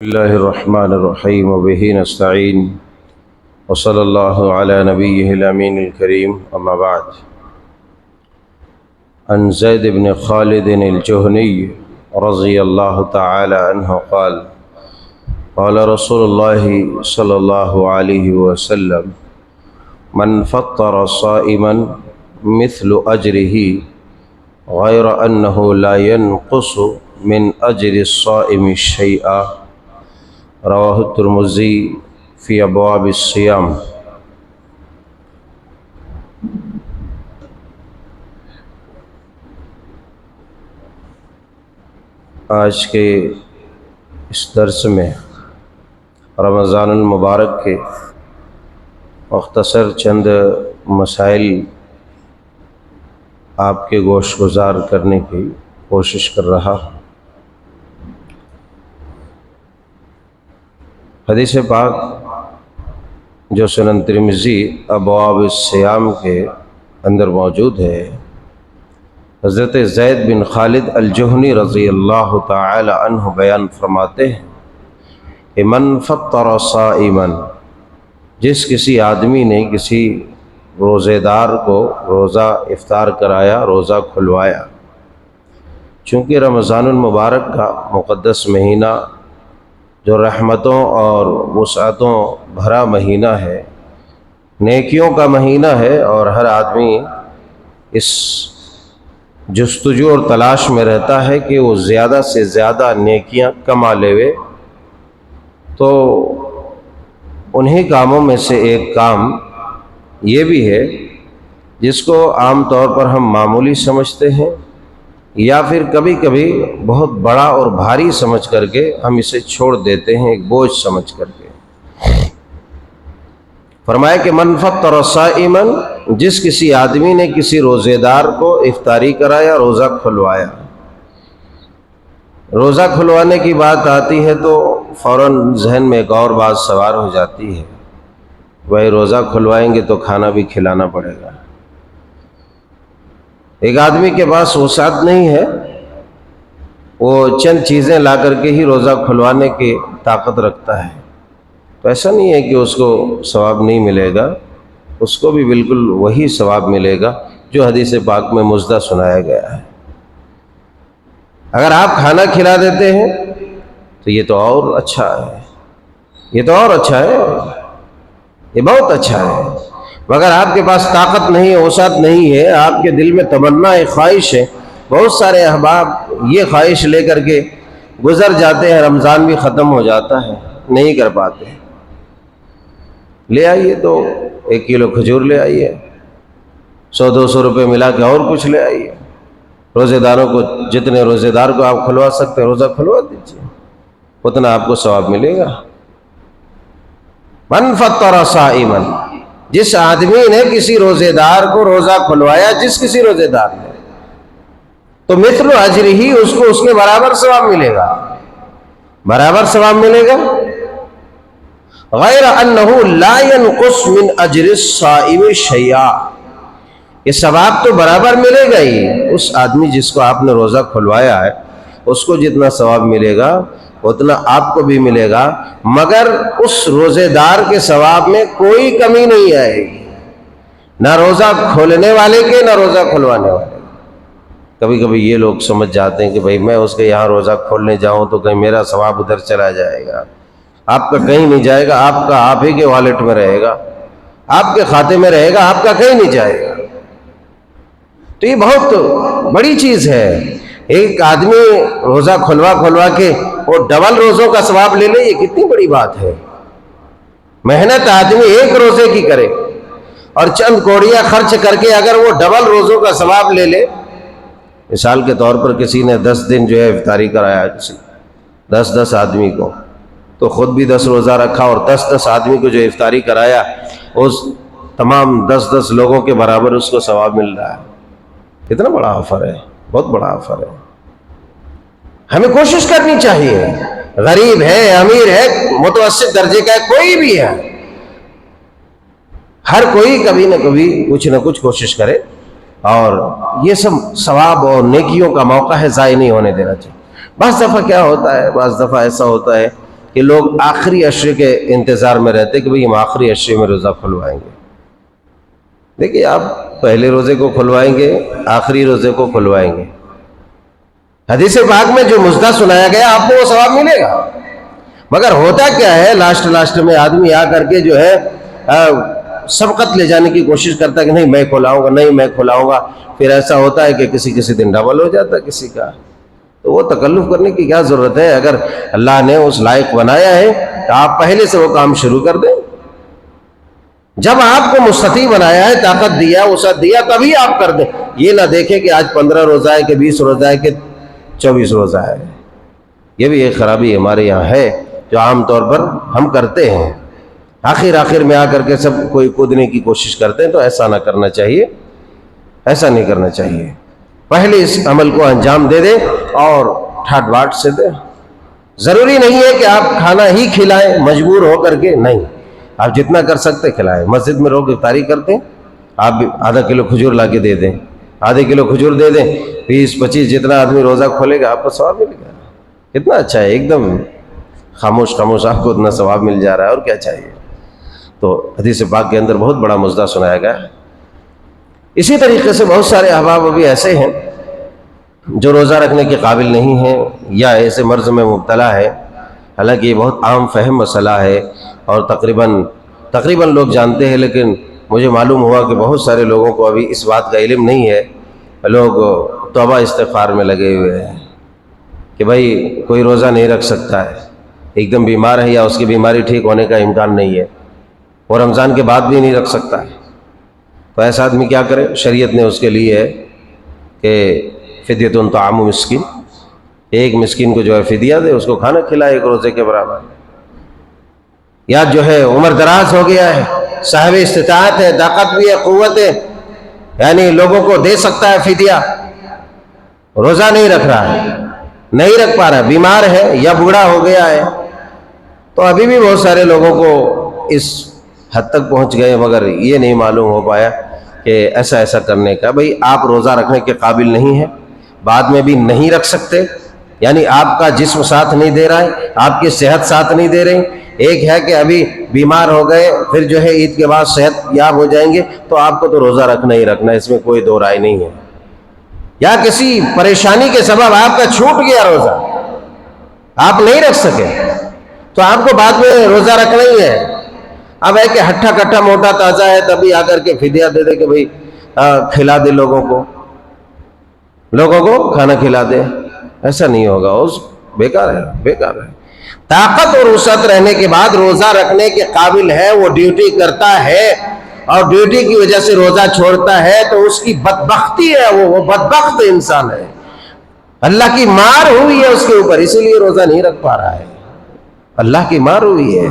بسم الله الرحمن الرحيم وبه نستعين وصلى الله على نبيه الأمين الكريم أما بعد. عن زيد بن خالد الجهني رضي الله تعالى عنه قال قال رسول الله صلى الله عليه وسلم من فطر صائما مثل أجره غير أنه لا ينقص من أجر الصائم شيئا. رواہ الترمذی فی ابواب الصیام. آج کے اس درس میں رمضان المبارک کے مختصر چند مسائل آپ کے گوش گزار کرنے کی کوشش کر رہا ہوں. حدیث پاک جو سنن ترمذی ابواب الصیام کے اندر موجود ہے، حضرت زید بن خالد الجہنی رضی اللہ تعالی عنہ بیان فرماتے ہیں کہ من فطر صائما، جس کسی آدمی نے کسی روزے دار کو روزہ افطار کرایا، روزہ کھلوایا. چونکہ رمضان المبارک کا مقدس مہینہ جو رحمتوں اور وسعتوں بھرا مہینہ ہے، نیکیوں کا مہینہ ہے، اور ہر آدمی اس جستجو اور تلاش میں رہتا ہے کہ وہ زیادہ سے زیادہ نیکیاں کما لے. تو انہی کاموں میں سے ایک کام یہ بھی ہے جس کو عام طور پر ہم معمولی سمجھتے ہیں، یا پھر کبھی کبھی بہت بڑا اور بھاری سمجھ کر کے ہم اسے چھوڑ دیتے ہیں، ایک بوجھ سمجھ کر کے. فرمایا کہ من فطر صائما، جس کسی آدمی نے کسی روزے دار کو افطاری کرایا، روزہ کھلوایا. روزہ کھلوانے کی بات آتی ہے تو فوراً ذہن میں ایک اور بات سوار ہو جاتی ہے، بھائی روزہ کھلوائیں گے تو کھانا بھی کھلانا پڑے گا. ایک آدمی کے پاس وسعت نہیں ہے، وہ چند چیزیں لا کر کے ہی روزہ کھلوانے کی طاقت رکھتا ہے، تو ایسا نہیں ہے کہ اس کو ثواب نہیں ملے گا، اس کو بھی بالکل وہی ثواب ملے گا جو حدیث پاک میں مژدہ سنایا گیا ہے. اگر آپ کھانا کھلا دیتے ہیں تو یہ تو اور اچھا ہے، یہ تو اور اچھا ہے، یہ بہت اچھا ہے. مگر آپ کے پاس طاقت نہیں ہے، وسعت نہیں ہے، آپ کے دل میں تمنا ہے، خواہش ہے. بہت سارے احباب یہ خواہش لے کر کے گزر جاتے ہیں، رمضان بھی ختم ہو جاتا ہے، نہیں کر پاتے. لے آئیے تو 1 کلو کھجور لے آئیے، 100-200 روپے ملا کے اور کچھ لے آئیے. روزے داروں کو، جتنے روزے دار کو آپ کھلوا سکتے ہیں روزہ کھلوا دیجیے، اتنا آپ کو ثواب ملے گا. من فطر صائما، جس آدمی نے کسی روزے دار کو روزہ کھلوایا، جس کسی روزے دار نے، تو مثل اجر ہی، اس کو اس کے برابر ثواب ملے گا، برابر ثواب ملے گا. غیر انہ لا ينقص من اجر الصائم شیئا، یہ ثواب تو برابر ملے گا ہی. اس آدمی جس کو آپ نے روزہ کھلوایا ہے، اس کو جتنا ثواب ملے گا اتنا آپ کو بھی ملے گا، مگر اس روزے دار کے ثواب میں کوئی کمی نہیں آئے گی، نہ روزہ کھولنے والے کے نہ روزہ کھلوانے والے کے. کبھی کبھی یہ لوگ سمجھ جاتے ہیں کہ بھائی میں اس کے یہاں روزہ کھولنے جاؤں تو کہیں میرا ثواب ادھر چلا جائے گا. آپ کا کہیں نہیں جائے گا، آپ کا آپ ہی کے والیٹ میں رہے گا، آپ کے کھاتے میں رہے گا، آپ کا کہیں نہیں جائے گا. تو یہ بہت بڑی چیز ہے. ایک آدمی روزہ کھلوا کے وہ ڈبل روزوں کا ثواب لے لے، یہ کتنی بڑی بات ہے. محنت آدمی ایک روزے کی کرے اور چند کوڑیاں خرچ کر کے اگر وہ ڈبل روزوں کا ثواب لے لے. مثال کے طور پر کسی نے 10 دن جو ہے افطاری کرایا، کسی 10 آدمی کو، تو خود بھی 10 روزہ رکھا اور 10 آدمی کو جو افطاری کرایا، اس تمام 10 لوگوں کے برابر اس کو ثواب مل رہا ہے. کتنا بڑا آفر ہے، بہت بڑا آفر ہے. ہمیں کوشش کرنی چاہیے، غریب ہے، امیر ہے، متوسط درجے کا ہے، کوئی بھی ہے، ہر کوئی کبھی نہ کبھی کچھ نہ کچھ کوشش کرے اور یہ سب ثواب اور نیکیوں کا موقع ہے، ضائع نہیں ہونے دینا چاہیے۔ بعض دفعہ کیا ہوتا ہے، بعض دفعہ ایسا ہوتا ہے کہ لوگ آخری عشرے کے انتظار میں رہتے کہ بھئی ہم آخری عشرے میں روزہ کھلوائیں گے. دیکھیے آپ پہلے روزے کو کھلوائیں گے، آخری روزے کو کھلوائیں گے. حدیث پاک میں جو مزدہ سنایا گیا آپ کو وہ ثواب ملے گا. مگر ہوتا کیا ہے لاسٹ میں آدمی آ کر کے جو ہے سبقت لے جانے کی کوشش کرتا ہے کہ نہیں میں کھلاؤں گا، نہیں میں کھلاؤں گا. پھر ایسا ہوتا ہے کہ کسی دن ڈبل ہو جاتا ہے کسی کا. تو وہ تکلف کرنے کی کیا ضرورت ہے؟ اگر اللہ نے اس لائق بنایا ہے تو آپ پہلے سے وہ کام شروع کر دیں. جب آپ کو مستطیع بنایا ہے، طاقت دیا، وسعت دیا، تبھی آپ کر دیں. یہ نہ دیکھیں کہ آج 15 روزہ ہے کہ 20 روزہ ہے کہ 24 روزہ ہے. یہ بھی ایک خرابی ہمارے یہاں ہے جو عام طور پر ہم کرتے ہیں. آخر میں آ کر کے سب کوئی کودنے کی کوشش کرتے ہیں. تو ایسا نہ کرنا چاہیے، ایسا نہیں کرنا چاہیے. پہلے اس عمل کو انجام دے دیں اور ٹھاٹ باٹ سے دیں. ضروری نہیں ہے کہ آپ کھانا ہی کھلائیں مجبور ہو کر کے، نہیں. آپ جتنا کر سکتے کھلائیں. مسجد میں لوگ افطاری کرتے ہیں، آپ بھی آدھا کلو کھجور لا کے دے دیں، آدھے کلو کھجور دے دیں. 20-25 جتنا آدمی روزہ کھولے گا آپ کو ثواب ملے گا. کتنا اچھا ہے، ایک دم خاموش آپ کو اتنا ثواب مل جا رہا ہے، اور کیا چاہیے. تو حدیث پاک کے اندر بہت بڑا مزدہ سنایا گیا ہے. اسی طریقے سے بہت سارے احباب ابھی ایسے ہیں جو روزہ رکھنے کے قابل نہیں ہیں یا ایسے مرض میں مبتلا ہے. حالانکہ یہ بہت عام فہم مسئلہ ہے اور تقریباً لوگ جانتے ہیں، لیکن مجھے معلوم ہوا کہ بہت سارے لوگوں کو ابھی اس بات کا علم نہیں ہے. لوگ توبہ استغفار میں لگے ہوئے ہیں کہ بھائی کوئی روزہ نہیں رکھ سکتا ہے، ایک دم بیمار ہے یا اس کی بیماری ٹھیک ہونے کا امکان نہیں ہے، اور رمضان کے بعد بھی نہیں رکھ سکتا ہے. تو ایسا آدمی کیا کرے؟ شریعت نے اس کے لیے ہے کہ فدیۃ طعام مسکین، ایک مسکین کو جو ہے فدیہ دے، اس کو کھانا کھلائے ایک روزے کے برابر. یا جو ہے عمر دراز ہو گیا ہے، صاحب استطاعت ہے، طاقت بھی ہے، قوت ہے، یعنی لوگوں کو دے سکتا ہے فدیہ، روزہ نہیں رکھ رہا ہے، نہیں رکھ پا رہا، بیمار ہے یا بوڑھا ہو گیا ہے. تو ابھی بھی بہت سارے لوگوں کو اس حد تک پہنچ گئے مگر یہ نہیں معلوم ہو پایا کہ ایسا کرنے کا. بھئی آپ روزہ رکھنے کے قابل نہیں ہیں، بعد میں بھی نہیں رکھ سکتے، یعنی آپ کا جسم ساتھ نہیں دے رہا ہے، آپ کی صحت ساتھ نہیں دے رہی. ایک ہے کہ ابھی بیمار ہو گئے، پھر جو ہے عید کے بعد صحت یاب ہو جائیں گے، تو آپ کو تو روزہ رکھنا ہی رکھنا ہے، اس میں کوئی دو رائے نہیں ہے. یا کسی پریشانی کے سبب آپ کا چھوٹ گیا روزہ، آپ نہیں رکھ سکے، تو آپ کو بعد میں روزہ رکھنا ہی ہے. اب ہے کہ ہٹھا کٹھا موٹا تازہ ہے تبھی آ کر کے فدیہ دے دے کہ بھئی کھلا دے لوگوں کو کھانا کھلا دے. ایسا نہیں ہوگا، بیکار ہے. طاقت اور وسعت رہنے کے بعد روزہ رکھنے کے قابل ہے، وہ ڈیوٹی کرتا ہے اور ڈیوٹی کی وجہ سے روزہ چھوڑتا ہے، تو اس کی بدبختی ہے، وہ بدبخت انسان ہے. اللہ کی مار ہوئی ہے اس کے اوپر، اسی لیے روزہ نہیں رکھ پا رہا ہے. اللہ کی مار ہوئی ہے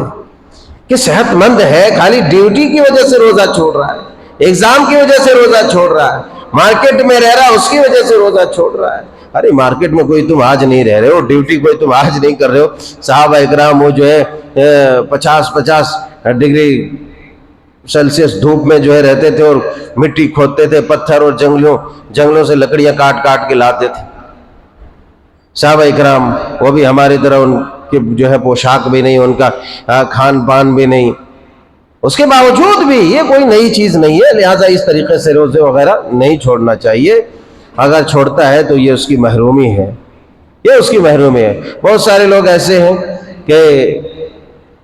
کہ صحت مند ہے، خالی ڈیوٹی کی وجہ سے روزہ چھوڑ رہا ہے، ایگزام کی وجہ سے روزہ چھوڑ رہا ہے، مارکیٹ میں رہ رہا ہے اس کی وجہ سے روزہ چھوڑ رہا ہے. ارے مارکیٹ میں کوئی تم آج نہیں رہ رہے ہو، ڈیوٹی کوئی تم آج نہیں کر رہے ہو. صحابہ اکرام وہ جو ہے 50 ڈگری سیلسیس دھوپ میں جو ہے رہتے تھے اور مٹی کھودتے تھے، پتھر اور جنگلوں سے لکڑیاں کاٹ کے لاتے تھے. صحابہ اکرام وہ بھی ہماری طرح، ان کی جو ہے پوشاک بھی نہیں، ان کا کھان پان بھی نہیں، اس کے باوجود بھی یہ کوئی نئی چیز نہیں ہے. لہٰذا اس طریقے سے روزے وغیرہ نہیں چھوڑنا چاہیے. اگر چھوڑتا ہے تو یہ اس کی محرومی ہے، بہت سارے لوگ ایسے ہیں کہ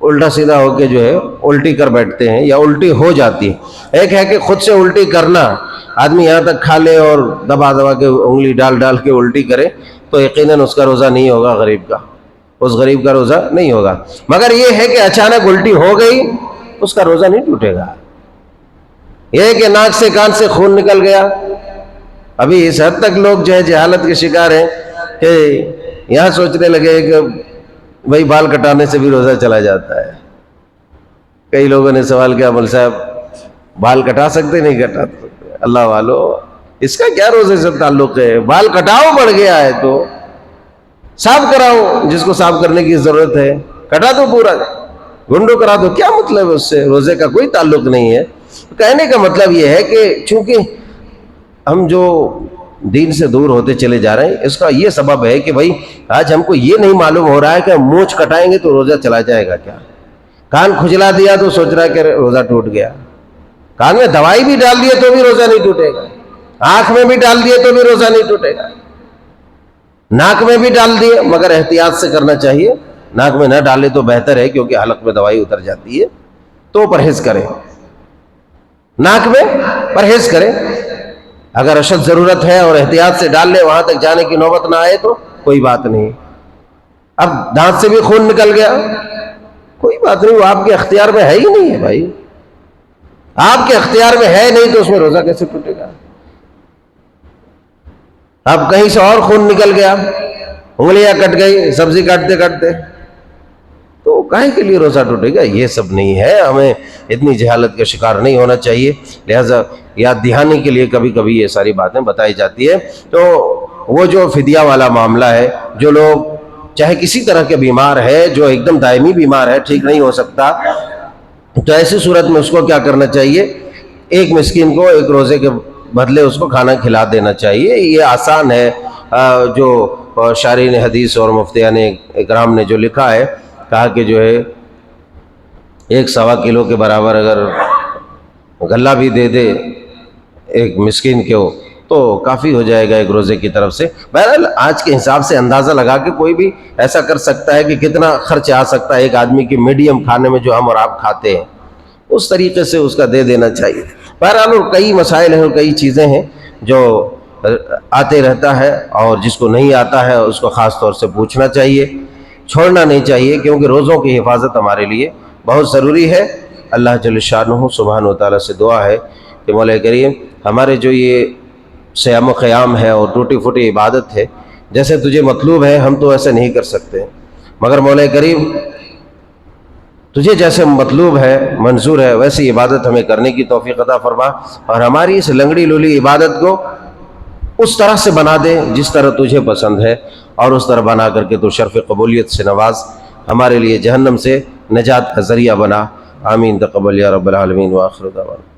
الٹا سیدھا ہو کے جو ہے الٹی کر بیٹھتے ہیں یا الٹی ہو جاتی ہے. ایک ہے کہ خود سے الٹی کرنا، آدمی یہاں تک کھا لے اور دبا کے انگلی ڈال کے الٹی کرے تو یقیناً اس کا روزہ نہیں ہوگا، اس غریب کا روزہ نہیں ہوگا. مگر یہ ہے کہ اچانک الٹی ہو گئی، اس کا روزہ نہیں ٹوٹے گا. یہ ہے کہ ناک سے کان سے خون نکل گیا. ابھی اس حد تک لوگ جو ہے جہالت کے شکار ہیں کہ یہاں سوچنے لگے کہ بھائی بال کٹانے سے بھی روزہ چلا جاتا ہے. کئی لوگوں نے سوال کیا، مول صاحب بال کٹا سکتے نہیں کٹا سکتے؟ اللہ والو، اس کا کیا روزے سے تعلق ہے؟ بال کٹاؤ بڑھ گیا ہے تو صاف کراؤ، جس کو صاف کرنے کی ضرورت ہے کٹا دو، پورا گنڈو کرا دو، کیا مطلب ہے؟ اس سے روزے کا کوئی تعلق نہیں ہے. کہنے کا مطلب یہ ہے کہ چونکہ ہم جو دین سے دور ہوتے چلے جا رہے ہیں. اس کا یہ سبب ہے کہ بھائی آج ہم کو یہ نہیں معلوم ہو رہا ہے کہ مونچھ کٹائیں گے تو روزہ چلا جائے گا کیا. کان کھجلا دیا تو سوچ رہا ہے کہ روزہ ٹوٹ گیا. کان میں دوائی بھی ڈال دیے تو بھی روزہ نہیں ٹوٹے گا. آنکھ میں بھی ڈال دیے تو بھی روزہ نہیں ٹوٹے گا. ناک میں بھی ڈال دیے مگر احتیاط سے کرنا چاہیے. ناک میں نہ ڈالے تو بہتر ہے کیونکہ حلق میں دوائی اتر جاتی ہے, تو پرہیز کریں. ناک میں پرہیز کریں. اگر اشد ضرورت ہے اور احتیاط سے ڈال لے, وہاں تک جانے کی نوبت نہ آئے تو کوئی بات نہیں. اب دانت سے بھی خون نکل گیا, کوئی بات نہیں, وہ آپ کے اختیار میں ہے ہی نہیں ہے بھائی. آپ کے اختیار میں ہے نہیں تو اس میں روزہ کیسے ٹوٹے گا. اب کہیں سے اور خون نکل گیا, انگلیاں کٹ گئی سبزی کاٹتے کاٹتے, تو کاہے کے لیے روزہ ٹوٹے گا. یہ سب نہیں ہے, ہمیں اتنی جہالت کا شکار نہیں ہونا چاہیے. لہٰذا یاد دہانی کے لیے کبھی کبھی یہ ساری باتیں بتائی جاتی ہے. تو وہ جو فدیہ والا معاملہ ہے, جو لوگ چاہے کسی طرح کے بیمار ہے, جو ایک دم دائمی بیمار ہے, ٹھیک نہیں ہو سکتا, تو ایسی صورت میں اس کو کیا کرنا چاہیے, ایک مسکین کو ایک روزے کے بدلے اس کو کھانا کھلا دینا چاہیے. یہ آسان ہے. جو شارحین حدیث اور مفتیان اکرام نے جو لکھا ہے, کہا کہ جو ہے 1.25 کلو کے برابر اگر غلہ بھی دے دے ایک مسکین کو تو کافی ہو جائے گا ایک روزے کی طرف سے. بہرحال آج کے حساب سے اندازہ لگا کے کوئی بھی ایسا کر سکتا ہے کہ کتنا خرچ آ سکتا ہے ایک آدمی کی میڈیم کھانے میں جو ہم اور آپ کھاتے ہیں, اس طریقے سے اس کا دے دینا چاہیے. بہرحال اور کئی مسائل ہیں اور کئی چیزیں ہیں جو آتے رہتا ہے, اور جس کو نہیں آتا ہے اس کو خاص طور سے پوچھنا چاہیے, چھوڑنا نہیں چاہیے, کیونکہ روزوں کی حفاظت ہمارے لیے بہت ضروری ہے. اللہ جل شانہ سبحانہ و تعالیٰ سے دعا ہے کہ مولا کریم ہمارے جو یہ صیام و قیام ہے اور ٹوٹی پھوٹی عبادت ہے, جیسے تجھے مطلوب ہے ہم تو ایسے نہیں کر سکتے, مگر مولا کریم تجھے جیسے مطلوب ہے منظور ہے ویسی عبادت ہمیں کرنے کی توفیق عطا فرما, اور ہماری اس لنگڑی لولی عبادت کو اس طرح سے بنا دے جس طرح تجھے پسند ہے, اور اس طرح بنا کر کے تو شرف قبولیت سے نواز, ہمارے لیے جہنم سے نجات کا ذریعہ بنا. آمین تقبل یا رب العالمین. وآخر دعوانا.